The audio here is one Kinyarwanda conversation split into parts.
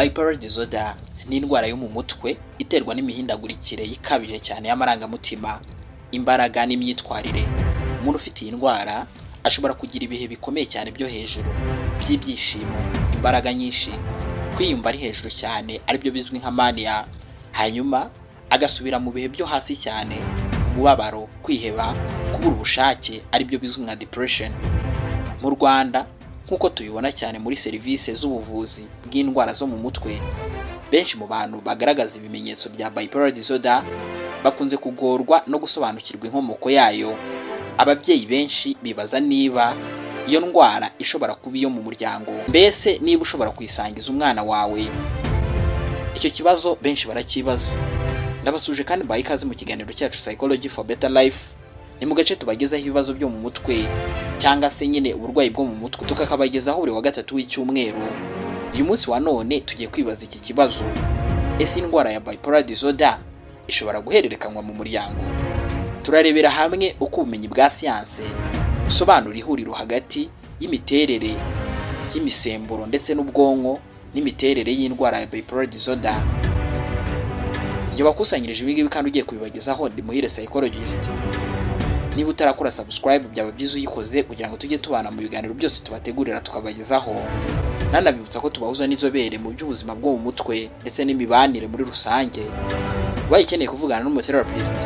Bipolar disorder ni indwara yo mu mutwe iterwa n'imihindagurikire ikabije cyane y'amarangamutima, imbaraga n'imyitwarire. Umuntu ufite iyi ndwara ashobora kugira ibihe bikomeye cyane byo hejuru by'ibyishimo, imbaraga nyinshi, kwiyumva ari hejuru cyane aribyo bizwi nka mania, hanyuma agasubira mu bihe byo hasi cyane, umubabaro, kwiheba, kubura ubushake aribyo bizwi nka depression. Mu Rwanda nk'uko tubibona cyane muri serivisi z'ubuvuzi bw'indwara zo mu mutwe, benshi mu bantu bagaragaza ibimenyetso bya bipolar disorder bakunze kugorwa no gusobanukirwa inkomoko yayo. Ababyeyi benshi bibaza niba iyo ndwara ishobora kuba iyo mu muryango, mbese niba ushobora kuyisangiza umwana wawe. Icyo kibazo benshi barakibaza. Ndabasuje kandi baha ikaze mu kiganiro cyacu Psychology for Better Life. Ni mu gace tubagezaho ibibazo byo mu mutwe cyangwa se nyine uburwayi bwo mu mutwe, tukakabagezaho buri wa gatatu w'icyumweru. Uyu munsi wa none tugiye kwibaza iki kibazo: ese indwara ya bipolar disorder ishobora guhererekanywa mu muryango? Turarebera hamwe uko ubumenyi bwa siyanse busobanura ihuriro hagati y'imiterere y'imisemburo ndetse n'ubwonko n'imiterere y'indwara ya bipolar disorder. Iyo bakusanyirije ibi ngibi kandi ugiye kubibagezaho, ndi Muhire Psychologist. Niba utarakora subscribe byaba byiza uyikoze kugira ngo tujye tubana mu biganiro byose tubategurira tukabagezaho. Nanabibutsa ko tubahuza n'inzobere mu by'ubuzima bwo mu mutwe ndetse n'imibanire muri rusange. Waye ukeneye kuvugana n'umutherapist,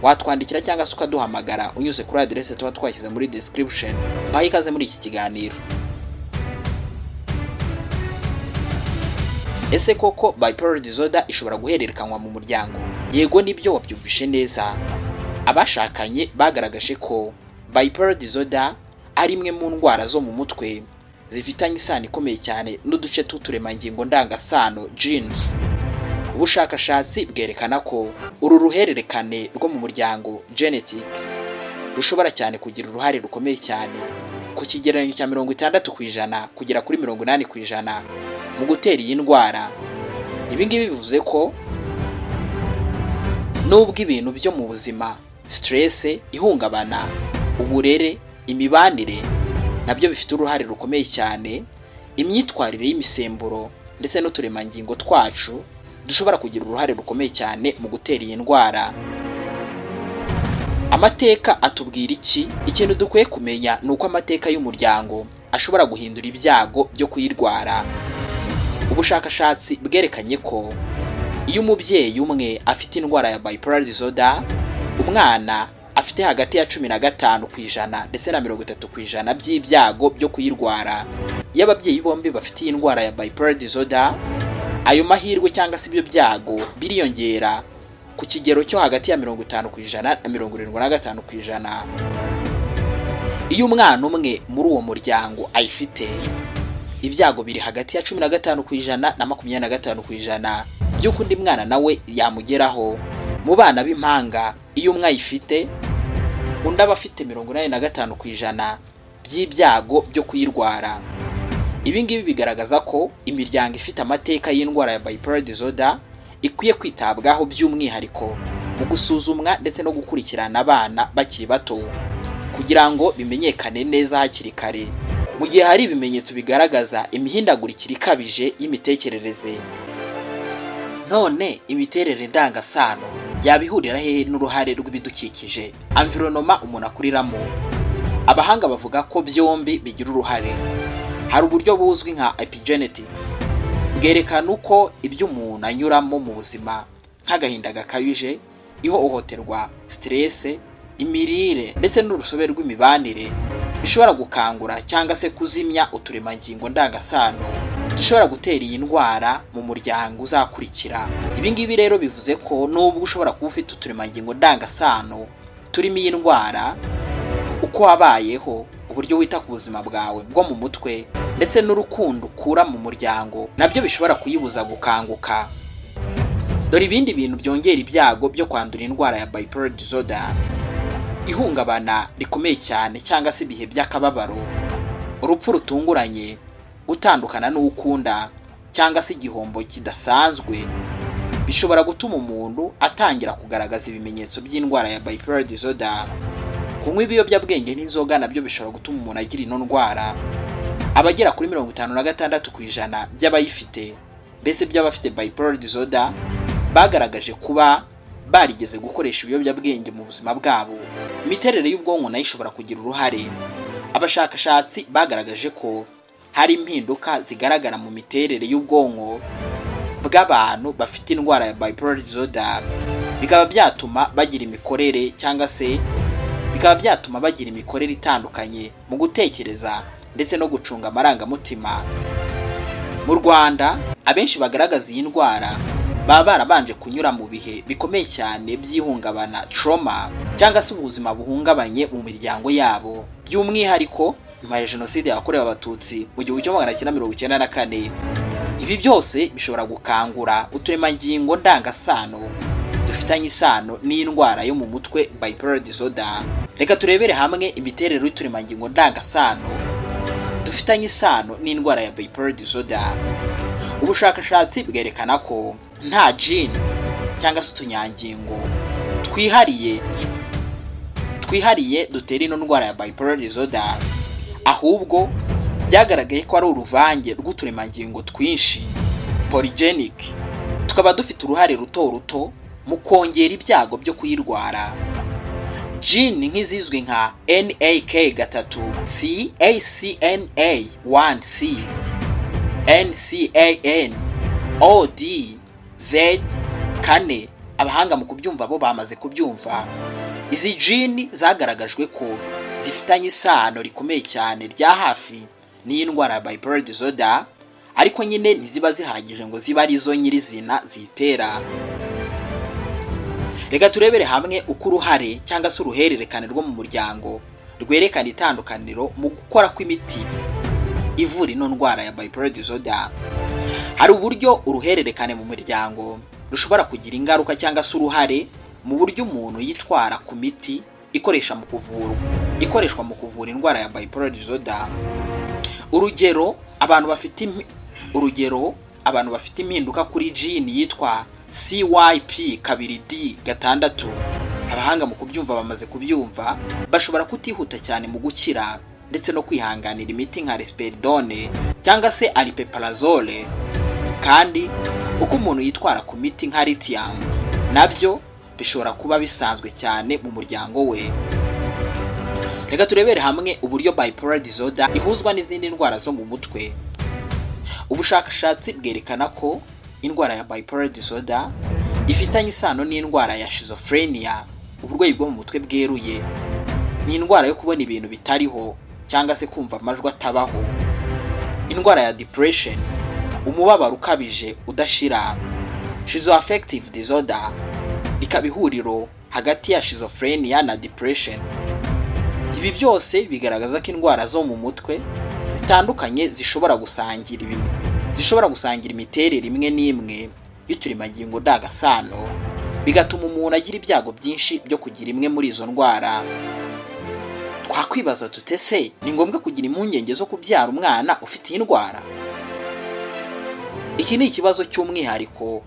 watwandikira cyangwa se ukaduhamagara unyuze kuri adresse tuba twashyize muri description. Baha ikaze muri iki kiganiro. Ese koko bipolar disorder ishobora guhererekanywa mu muryango? Yego, nibyo wabyumvishe neza. Abashakanye bagaragaje ko bipolar disorder ari imwe mu ndwara zo mu mutwe zifitanye isano ikomeye cyane n'uduce tw'uturemangingo ndangasano genes. Ubushakashatsi bwerekana ko uru ruhererekane rwo mu muryango genetic rushobora cyane kugira uruhare rukomeye cyane ku kigereranyo cya 60% kugera kuri 80% mu gutera iyi ndwara. Ibi ngibi bivuze ko nubwo ibintu byo mu buzima, stress, ihungabana, uburere, imibanire nabyo bifite uruhare rukomeye cyane, imyitwarire y'imisemburo ndetse n'uturemangingo twacu dushobora kugira uruhare rukomeye cyane mu gutera iyi ndwara. Amateka atubwira iki? Ikintu dukwiye kumenya ni uko amateka y'umuryango ashobora guhindura ibyago byo kuyirwara. Ubushakashatsi bwerekanye ko iyo umubyeyi umwe afite indwara ya bipolar disorder, umwana afite hagati ya 15% ndetse na 30% by'ibyago byo kuyirwara. Iyo ababyeyi bombi bafite iyi ndwara ya bipolar disorder, ayo mahirwe cyangwa se ibyo byago biriyongera ku kigero cyo hagati ya 50% na 75%. Iyo umwana umwe muri uwo muryango ayifite, ibyago biri hagati ya 15% na 25% by'uko undi mwana nawe yamugeraho. Mu bana b'impanga, iyo umwe ayifite, undi aba afite 85% by'ibyago byo kuyirwara. Ibi ngibi bigaragaza ko imiryango ifite amateka y'indwara ya bipolar disorder ikwiye kwitabwaho by'umwihariko mu gusuzumwa ndetse no gukurikirana abana bakiri bato kugira ngo bimenyekane neza hakiri kare, mu gihe hari ibimenyetso bigaragaza imihindagurikire ikabije y'imitekerereze. None imiterere ndangasano yabihurira hehe n'uruhare rw'ibidukikije, environment umuntu akuriramo? Abahanga bavuga ko byombi bigira uruhare. Hari uburyo buzwi nka epigenetics bwerekana uko ibyo umuntu anyuramo mu buzima, nk'agahinda gakabije, ihohoterwa, stress, imirire ndetse n'urusobe rw'imibanire bishobora gukangura cyangwa se kuzimya uturemangingo ndangasano dushobora gutera iyi ndwara mu muryango uzakurikira. Ibi ngibi rero bivuze ko nubwo ushobora kuba ufite uturemangingo ndangasano turimo iyi ndwara, uko wabayeho, uburyo wita ku buzima bwawe bwo mu mutwe ndetse n'urukundo ukura mu muryango nabyo bishobora kuyibuza gukanguka. Dore ibindi bintu byongera ibyago byo kwandura indwara ya bipolar disorder: ihungabana rikomeye cyane cyangwa se ibihe by'akababaro, urupfu rutunguranye, gutandukana n'ukunda cyangwa se igihombo kidasanzwe bishobora gutuma umuntu atangira kugaragaza ibimenyetso by'indwara ya bipolar disorder. Kunywa ibiyobyabwenge n'inzoga nabyo bishobora gutuma umuntu agira ino ndwara. Abagera kuri 56% by'abayifite mbese by'abafite bipolar disorder bagaragaje kuba barigeze gukoresha ibiyobyabwenge mu buzima bwabo, imiterere y'ubwonko nayo ishobora kugira uruhare. Abashakashatsi bagaragaje ko hari impinduka zigaragara mu miterere y'ubwonko bw'abantu bafite indwara ya bipolar disorder, bikaba byatuma bagira imikorere cyangwa se bikaba byatuma bagira imikorere itandukanye mu gutekereza ndetse no gucunga amarangamutima. Mu Rwanda abenshi bagaragaza iyi ndwara baba barabanje kunyura mu bihe bikomeye cyane by'ihungabana trauma cyangwa se ubuzima buhungabanye mu miryango yabo, by'umwihariko nyuma ya jenoside yakorewe abatutsi mu 1994. Ibi byose bishobora gukangura uturemangingo ndangasano dufitanye isano n'indwara yo mu mutwe bipolar disorder. Reka turebere hamwe imiterere y'uturemangingo ndangasano dufitanye isano n'indwara ya bipolar disorder. Ubushakashatsi bwerekana ko nta gene cyangwa se utunyangingo twihariye dutera ino ndwara ya bipolar disorder, ahubwo byagaragaye ko ari uruvange rw'uturemangingo twinshi polygenic, tukaba dufite uruhare ruto mu kongera ibyago byo kuyirwara. Gene nk'izizwi nka NAK3, CACNA1C, NCAN, OD-Z4, abahanga mu kubyumva bo bamaze kubyumva. Izi gene zagaragajwe ko zifitanye isano rikomeye cyane rya hafi n'iyi ndwara ya bipolar disorder, ariko nyine ntiziba zihagije ngo ziba ari zo nyirizina zitera. Reka turebere hamwe uko uruhare cyangwa se uruhererekane rwo mu muryango rwerekana itandukaniro mu gukora kw'imiti ivura ino ndwara ya bipolar disorder. Hari uburyo uruhererekane mu muryango rushobora kugira ingaruka cyangwa se uruhare mu buryo umuntu yitwara ku miti ikoreshwa mu kuvura indwara ya bipolar disorder. Urugero, abantu bafite impinduka kuri gene yitwa CYP2D6, abahanga mu kubyumva bamaze kubyumva, bashobora kutihuta cyane mu gukira ndetse no kwihanganira imiti nka risperidone cyangwa se aripiprazole. Kandi uko umuntu yitwara ku miti nka lithium nabyo bishobora kuba bisanzwe cyane mu muryango we. Reka turebere hamwe uburyo bipolar disorder ihuzwa n'izindi ndwara zo mu mutwe. Ubushakashatsi bwerekana ko indwara ya bipolar disorder ifitanye isano n'indwara ya schizophrenia, uburwayi bwo mu mutwe bweruye. Ni indwara yo kubona ibintu bitariho cyangwa se kumva amajwi atabaho. Indwara ya depression, umubabaro ukabije udashira. Schizoaffective disorder ikaba ihuriro hagati ya schizophrenia na depression. Ibi byose bigaragaza ko indwara zo mu mutwe zitandukanye zishobora gusangira imiterere imwe n'imwe y'uturemangingo ndangasano, bigatuma umuntu agira ibyago byinshi byo kugira imwe muri izo ndwara. Twakwibaza tutese ni ngombwa kugira impungenge zo kubyara umwana ufite iyi ndwara? Iki ni ikibazo cy'umwihariko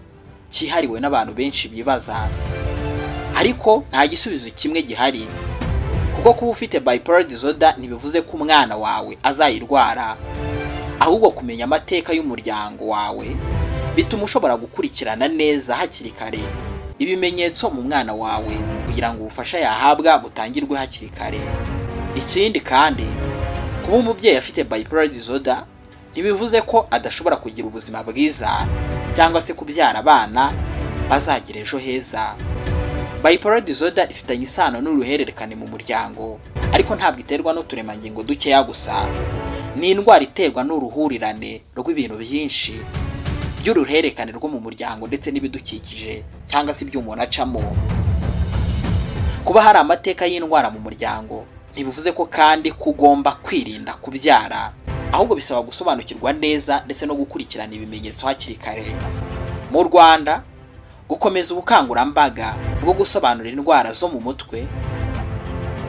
cyihariwe n'abantu benshi bibaza, ariko nta gisubizo kimwe gihari, kuko kuba ufite bipolar disorder ntibivuze ko umwana wawe azayirwara, ahubwo kumenya amateka y'umuryango wawe bituma ushobora gukurikirana neza hakiri kare ibimenyetso mu mwana wawe kugira ngo ubufasha yahabwa butangirwe hakiri kare. Ikindi kandi, kuba umubyeyi afite bipolar disorder ntibivuze ko adashobora kugira ubuzima bwiza cyangwa se kubyara abana bazagira ejo heza. Bipolar disorder ifitanye isano n'uruhererekane mu muryango, ariko ntabwo iterwa n'uturemangingo dukeya gusa. Ni indwara iterwa n'uruhurirane rw'ibintu byinshi by'uruhererekane rwo mu muryango ndetse n'ibidukikije cyangwa se iby'umuntu acamo. Kuba hari amateka y'indwara mu muryango ntibivuze ko kandi kugomba kwirinda kubyara, ahubwo bisaba gusobanukirwa neza ndetse no gukurikirana ibimenyetso hakiri kare. Mu Rwanda, gukomeza ubukangurambaga bwo gusobanura indwara zo mu mutwe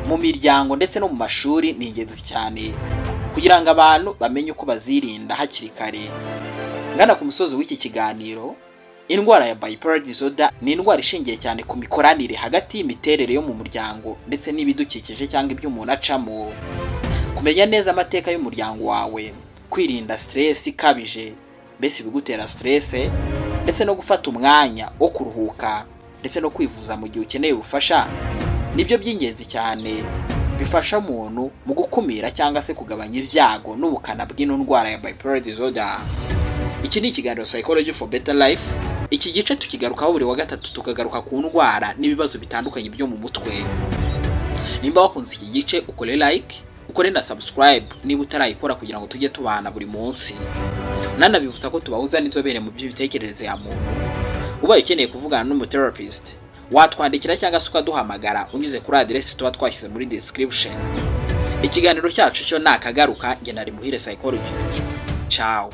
mu miryango ndetse no mu mashuri ni ingenzi cyane kugira ngo abantu bamenye uko bazirinda hakiri kare. Ngana ku musozi w'iki kiganiro, indwara ya bipolar disorder ni indwara ishingiye cyane ku mikoranire hagati y'imiterere yo mu muryango ndetse n'ibidukikije cyangwa iby'umuntu acamo. Kumenya neza amateka y'umuryango wawe, kwirinda stress ikabije mbese ibigutera stress, ndetse no gufata umwanya wo kuruhuka ndetse no kwivuza mu gihe ukeneye ubufasha nibyo by'ingenzi cyane bifasha umuntu mu gukumira cyangwa se kugabanya ibyago n'ubukana bw'ino ndwara ya bipolar disorder. Iki ni ikiganiro Psychology for Better Life. Iki gice tukigarukaho buri wa gatatu, tukagaruka ku ndwara n'ibibazo bitandukanye byo mu mutwe. Nimba wakunze iki gice, ukore like, ukore na subscribe niba utarayikora, kugira ngo tujye tubana buri munsi. Nanabibutsa ko tubahuza n'inzobere mu by'imitekerereze ya muntu. Ubaye ukeneye kuvugana n'umutherapist, watwandikira cyangwa se ukaduhamagara unyuze kuri address tuba twashyize muri description. Ikiganiro cyacu cyo nakagaruka, nge nari Muhire Psychologist. Ciao.